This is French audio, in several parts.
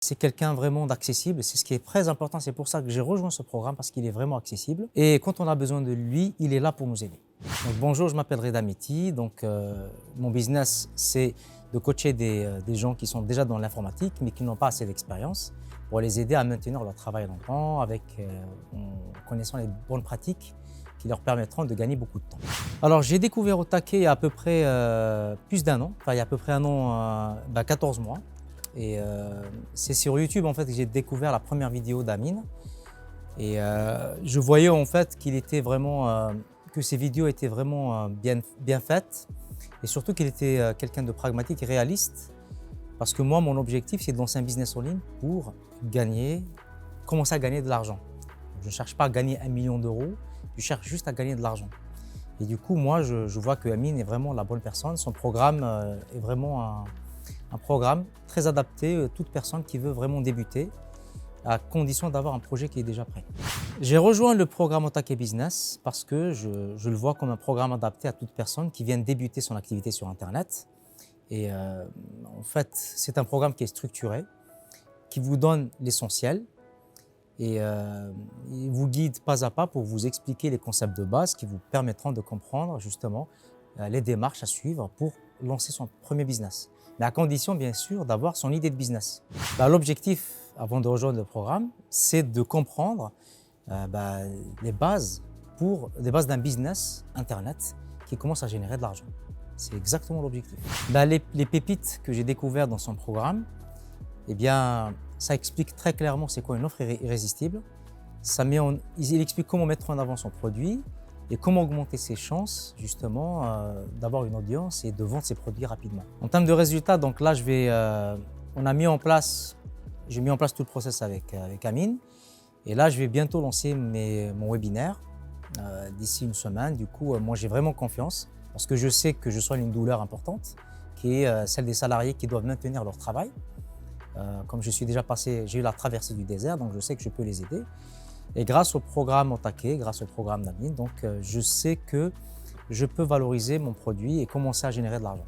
C'est quelqu'un vraiment d'accessible, c'est ce qui est très important, c'est pour ça que j'ai rejoint ce programme parce qu'il est vraiment accessible et quand on a besoin de lui, il est là pour nous aider. Donc, bonjour, je m'appelle Reda Meti, mon business c'est de coacher des gens qui sont déjà dans l'informatique mais qui n'ont pas assez d'expérience pour les aider à maintenir leur travail longtemps en connaissant les bonnes pratiques qui leur permettront de gagner beaucoup de temps. Alors j'ai découvert Otake il y a à peu près plus d'un an, enfin il y a à peu près un an, 14 mois. C'est sur YouTube en fait que j'ai découvert la première vidéo d'Amine et je voyais en fait que ses vidéos étaient vraiment bien faites et surtout qu'il était quelqu'un de pragmatique et réaliste parce que moi mon objectif c'est de lancer un business en ligne pour commencer à gagner de l'argent. Je ne cherche pas à gagner 1 million d'euros, je cherche juste à gagner de l'argent. Et du coup moi je vois que Amine est vraiment la bonne personne, son programme est vraiment un programme très adapté à toute personne qui veut vraiment débuter, à condition d'avoir un projet qui est déjà prêt. J'ai rejoint le programme Otake Business parce que je le vois comme un programme adapté à toute personne qui vient débuter son activité sur Internet. Et en fait, c'est un programme qui est structuré, qui vous donne l'essentiel et il vous guide pas à pas pour vous expliquer les concepts de base qui vous permettront de comprendre justement les démarches à suivre pour lancer son premier business. Mais à condition, bien sûr, d'avoir son idée de business. L'objectif, avant de rejoindre le programme, c'est de comprendre les bases d'un business Internet qui commence à générer de l'argent. C'est exactement l'objectif. Les pépites que j'ai découvertes dans son programme, eh bien, ça explique très clairement c'est quoi une offre irrésistible. Il explique comment mettre en avant son produit et comment augmenter ses chances justement d'avoir une audience et de vendre ses produits rapidement. En termes de résultats, donc là j'ai mis en place tout le process avec Amine et là je vais bientôt lancer mon webinaire d'ici une semaine. Du coup, moi j'ai vraiment confiance parce que je sais que je soigne une douleur importante qui est celle des salariés qui doivent maintenir leur travail. Comme je suis déjà passé, j'ai eu la traversée du désert, donc je sais que je peux les aider. Et grâce au programme Otake, grâce au programme d'Amine, je sais que je peux valoriser mon produit et commencer à générer de l'argent.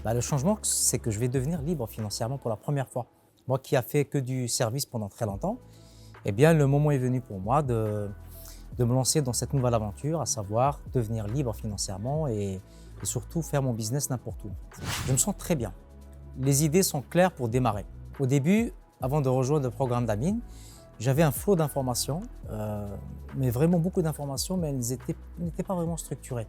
Le changement, c'est que je vais devenir libre financièrement pour la première fois. Moi qui a fait que du service pendant très longtemps, eh bien le moment est venu pour moi de me lancer dans cette nouvelle aventure, à savoir devenir libre financièrement et surtout faire mon business n'importe où. Je me sens très bien. Les idées sont claires pour démarrer. Au début, avant de rejoindre le programme d'Amine, j'avais un flot d'informations, mais vraiment beaucoup d'informations, mais elles n'étaient pas vraiment structurées.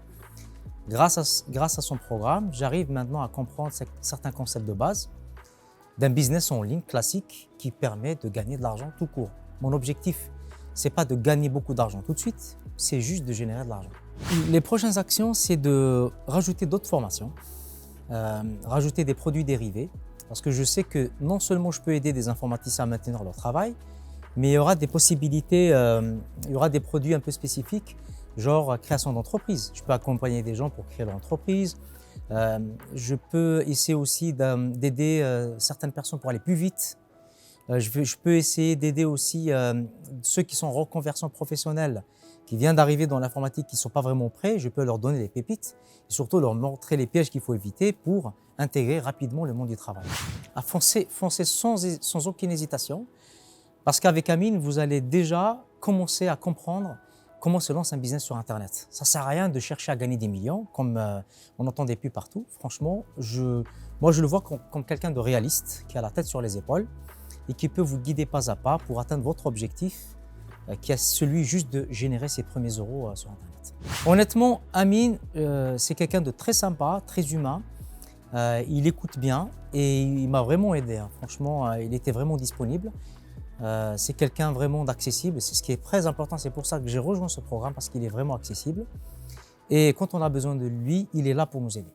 Grâce à son programme, j'arrive maintenant à comprendre certains concepts de base d'un business en ligne classique qui permet de gagner de l'argent tout court. Mon objectif, ce n'est pas de gagner beaucoup d'argent tout de suite, c'est juste de générer de l'argent. Les prochaines actions, c'est de rajouter d'autres formations, rajouter des produits dérivés, parce que je sais que non seulement je peux aider des informaticiens à maintenir leur travail, mais il y aura des possibilités, il y aura des produits un peu spécifiques, genre création d'entreprise. Je peux accompagner des gens pour créer leur entreprise. Je peux essayer aussi d'aider certaines personnes pour aller plus vite. Je peux essayer d'aider aussi ceux qui sont en reconversion professionnelle, qui viennent d'arriver dans l'informatique, qui ne sont pas vraiment prêts. Je peux leur donner des pépites et surtout leur montrer les pièges qu'il faut éviter pour intégrer rapidement le monde du travail. À foncer sans aucune hésitation. Parce qu'avec Amine, vous allez déjà commencer à comprendre comment se lance un business sur Internet. Ça ne sert à rien de chercher à gagner des millions, comme on entend des pubs partout. Franchement, moi je le vois comme quelqu'un de réaliste, qui a la tête sur les épaules et qui peut vous guider pas à pas pour atteindre votre objectif, qui est celui juste de générer ses premiers euros sur Internet. Honnêtement, Amine, c'est quelqu'un de très sympa, très humain. Il écoute bien et il m'a vraiment aidé. Franchement, il était vraiment disponible. C'est quelqu'un vraiment d'accessible, c'est ce qui est très important, c'est pour ça que j'ai rejoint ce programme parce qu'il est vraiment accessible et quand on a besoin de lui, il est là pour nous aider.